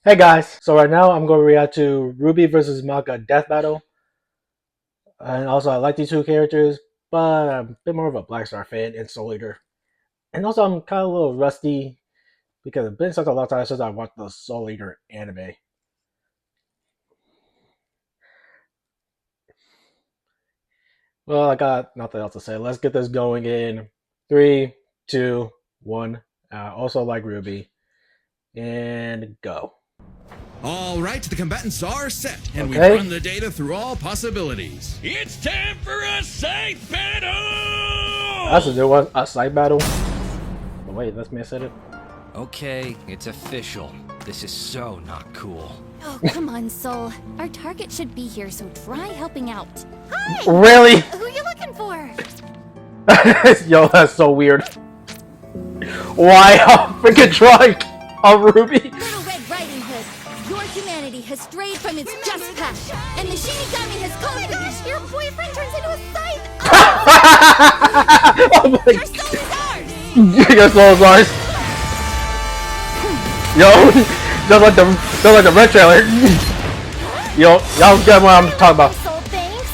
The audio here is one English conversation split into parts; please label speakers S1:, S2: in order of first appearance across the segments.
S1: Hey guys, so right now I'm going to react to Ruby versus Maka Death Battle. And also, I like these two characters, but I'm a bit more of a Black Star fan and Soul Eater. And also, I'm kind of a little rusty because it's been such a long time since I watched the Soul Eater anime. Well, I got nothing else to say. Let's get this going in three, two, one. Also, like Ruby. And go.
S2: All right, the combatants are set, and
S1: Okay.
S2: we've run the data through all possibilities.
S3: It's time for a scythe battle!
S1: That's a new one. A side battle. Oh, wait, that's me. I said it.
S4: Okay, it's official. This is so not cool.
S5: Oh, come on, Soul. Our target should be here, so try helping out. Hi!
S1: Really?
S5: Who are you looking for?
S1: Yo, that's so weird. Why freaking trying a Ruby?
S5: Little Red Riding Hood, your humanity has strayed from its just path, and the Shinigami has called for you. Your boyfriend turns into a scythe.
S1: Oh my
S5: Your soul is ours!
S1: Your soul is ours. Yo, just like the red trailer. Yo, y'all get what I'm talking about.
S5: Soul, thanks.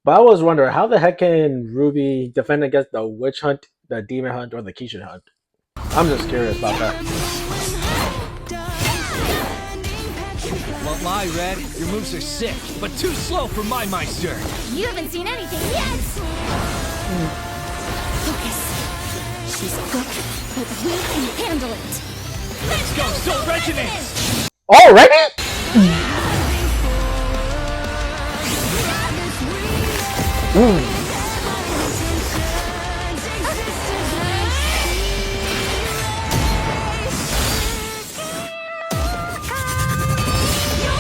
S1: But I was wondering, how the heck can Ruby defend against the witch hunt, the demon hunt, or the Kishin hunt? I'm just curious about that.
S4: Won't lie, Red. Your moves are sick, but too slow for my Meister.
S5: You haven't seen anything yet. Focus. She's quick, but we can handle it.
S4: Let's go, Soul Resonance!
S1: Already?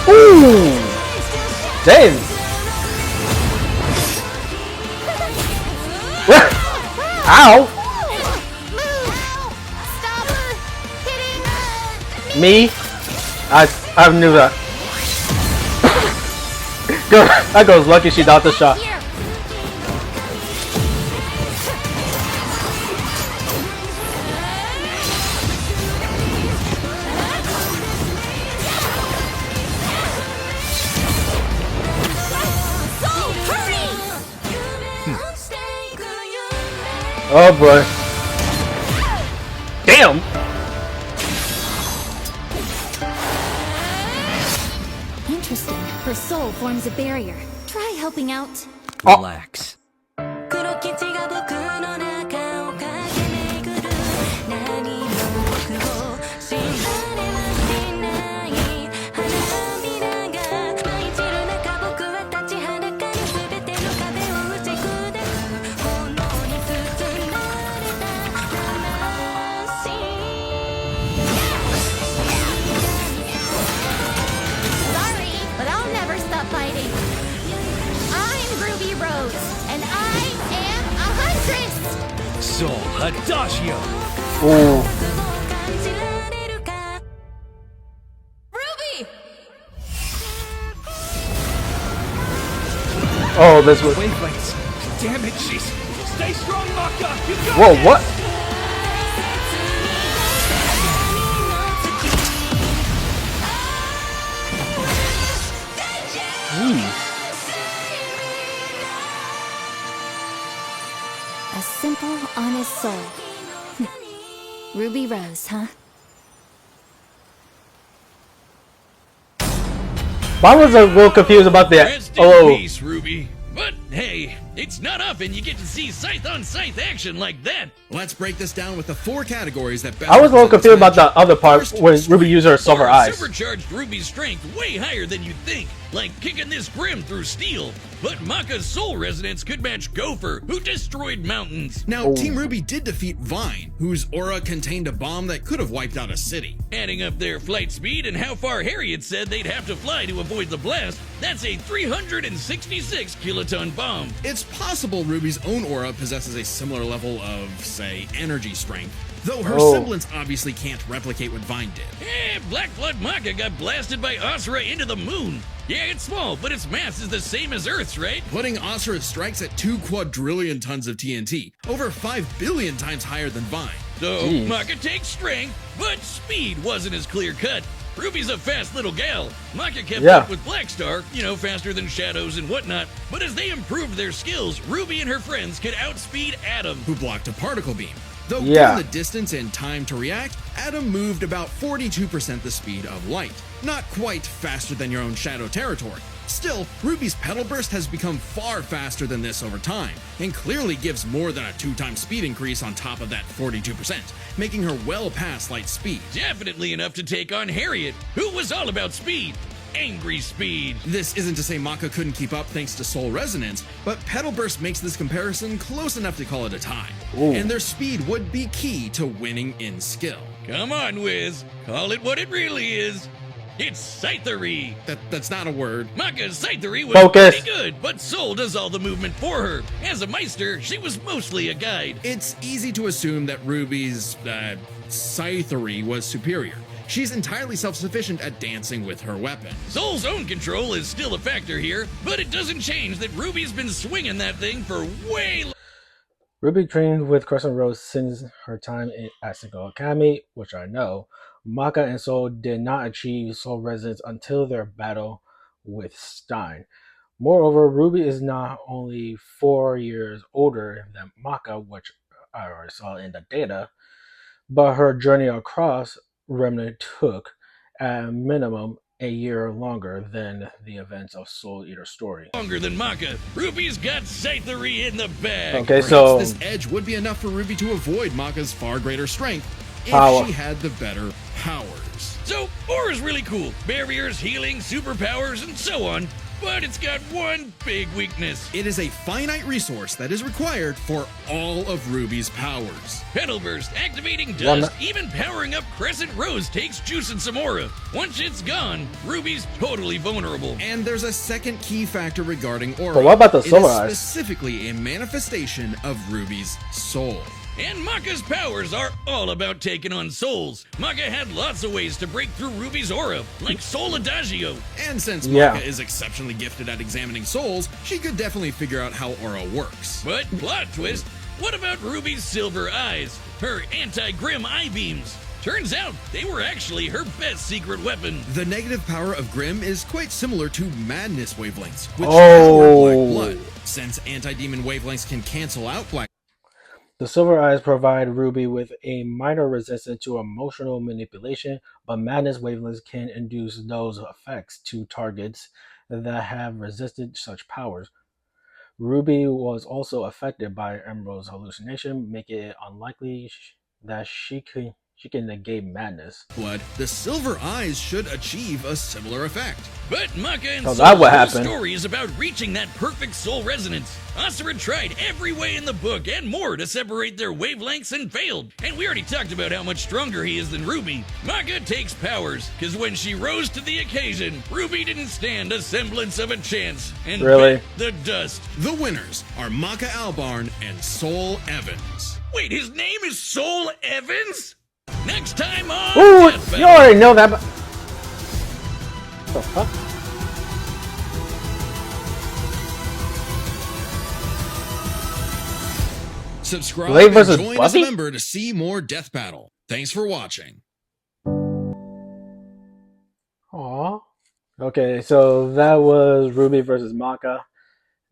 S1: Ooh! Damn! Ow!
S5: Stop hitting
S1: Me? I knew that. That goes lucky she dodged the shot.
S5: Here. Soul, hurry!
S1: Oh boy. Damn!
S5: Interesting. Her soul forms a barrier. Try helping out.
S4: Relax.
S5: Sorry, but I'll never stop fighting. I'm Ruby Rose, and I am a huntress!
S4: Soul Adagio!
S1: Ooh.
S5: Ruby!
S1: Oh, this was.
S4: Wavelengths! Damn it, she's... Stay strong, Maka! You got
S1: Whoa,
S4: this!
S1: what?
S5: A simple, honest soul. Ruby Rose, huh?
S1: I was a little confused about that.
S3: Rest in
S1: Oh,
S3: peace, Ruby. But hey, it's not often you get to see scythe-on-scythe action like that.
S2: Let's break this down with the four categories that best
S1: I was a little
S2: represent
S1: confused
S2: this
S1: about the
S2: matchup.
S1: other part
S2: First,
S1: when
S2: strength.
S1: Ruby used her silver
S3: Or
S1: eyes.
S3: supercharged Ruby's strength way higher than you'd think, like kicking this grim through steel. But Maka's soul resonance could match Gopher, who destroyed mountains.
S2: Now, Team Ruby did defeat Vine, whose aura contained a bomb that could have wiped out a city.
S3: Adding up their flight speed and how far Harriet said they'd have to fly to avoid the blast, that's a 366 kiloton bomb.
S2: It's possible Ruby's own aura possesses a similar level of, say, energy strength, though her
S1: Oh.
S2: semblance obviously can't replicate what Vine did.
S3: Black Blood Maka got blasted by Asura into the moon. Yeah, it's small, but its mass is the same as Earth's, right?
S2: Putting Asura's strikes at 2 quadrillion tons of TNT, over 5 billion times higher than Vine.
S3: So,
S1: Jeez.
S3: Maka takes strength, but speed wasn't as clear cut. Ruby's a fast little gal. Maka kept
S1: Yeah.
S3: up with Blackstar, faster than Shadows and whatnot. But as they improved their skills, Ruby and her friends could outspeed Atom.
S2: Who blocked a particle beam. Though
S1: Yeah.
S2: given the distance and time to react, Atom moved about 42% the speed of light. Not quite faster than your own Shadow territory. Still, Ruby's Petal Burst has become far faster than this over time, and clearly gives more than a 2-time speed increase on top of that 42%, making her well past light speed.
S3: Definitely enough to take on Harriet, who was all about speed. Angry speed.
S2: This isn't to say Maka couldn't keep up thanks to Soul Resonance, but Petal Burst makes this comparison close enough to call it a tie.
S1: Ooh.
S2: And their speed would be key to winning in skill.
S3: Come on, Wiz. Call it what it really is. It's Scythery.
S2: That's not a word.
S3: Maka's Scythery was
S1: Focus.
S3: pretty good, but Soul does all the movement for her. As a Meister, she was mostly a guide.
S2: It's easy to assume that Ruby's, Scythery was superior. She's entirely self-sufficient at dancing with her weapon.
S3: Soul's own control is still a factor here, but it doesn't change that Ruby's been swinging that thing for way
S1: Ruby trained with Crescent Rose since her time at Single Academy, which I know. Maka and Soul did not achieve Soul Resonance until their battle with Stein. Moreover, Ruby is not only 4 years older than Maka, which I already saw in the data, but her journey across Remnant took, at minimum, a year longer than the events of Soul Eater's story.
S3: longer than Maka. Ruby's got Scythery in the bag.
S1: Okay,
S2: Perhaps
S1: so
S2: this edge would be enough for Ruby to avoid Maka's far greater strength if
S1: Power.
S2: she had the better powers.
S3: So, Aura's really cool. Barriers, healing, superpowers, and so on. But it's got one big weakness.
S2: It is a finite resource that is required for all of Ruby's powers.
S3: Petal Burst, activating
S1: One-
S3: dust, even powering up Crescent Rose takes juice and some aura. Once it's gone, Ruby's totally vulnerable.
S2: And there's a second key factor regarding Aura.
S1: But what about the
S2: It
S1: Solar
S2: is
S1: Eyes?
S2: specifically a manifestation of Ruby's soul.
S3: And Maka's powers are all about taking on souls. Maka had lots of ways to break through Ruby's aura, like Soul Adagio.
S2: And since
S1: Yeah.
S2: Maka is exceptionally gifted at examining souls, she could definitely figure out how Aura works.
S3: But plot twist, what about Ruby's silver eyes? Her anti-grim eye beams? Turns out they were actually her best secret weapon.
S2: The negative power of Grim is quite similar to Madness wavelengths, which
S1: Oh.
S2: Black Blood. Since anti-demon wavelengths can cancel out Black
S1: the Silver Eyes provide Ruby with a minor resistance to emotional manipulation, but Madness wavelengths can induce those effects to targets that have resisted such powers. Ruby was also affected by Emerald's hallucination, making it unlikely that she can negate Madness.
S2: Blood, the Silver Eyes should achieve a similar effect.
S3: But Maka and
S1: So
S3: Soul's
S1: that what
S3: whole
S1: happened.
S3: story is about reaching that perfect soul resonance. Asura tried every way in the book and more to separate their wavelengths and failed. And we already talked about how much stronger he is than Ruby. Maka takes powers, because when she rose to the occasion, Ruby didn't stand a semblance of a chance and
S1: Really?
S3: bit the dust.
S2: The winners are Maka Albarn and Soul Evans.
S3: Wait, his name is Soul Evans? Next time on
S1: Ooh,
S3: Death
S1: you
S3: Battle.
S1: already know that. But... the fuck?
S2: Subscribe
S1: Blade
S2: and
S1: versus
S2: join as a
S1: Buffy?
S2: member to see more Death Battle. Thanks for watching.
S1: Aw. Okay, so that was Ruby versus Maka.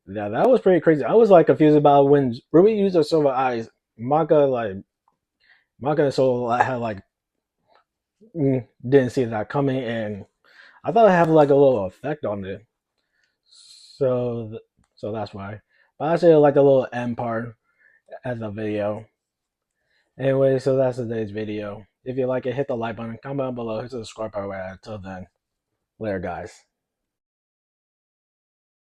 S1: Yeah, that was pretty crazy. I was like confused about when Ruby used her silver eyes. Maka and Soul had didn't see that coming, and I thought it had like a little effect on it. So that's why. But I actually like the little end part as a video. Anyway, so that's today's video. If you like it, hit the like button, comment down below, hit the subscribe button. Until then, later, guys.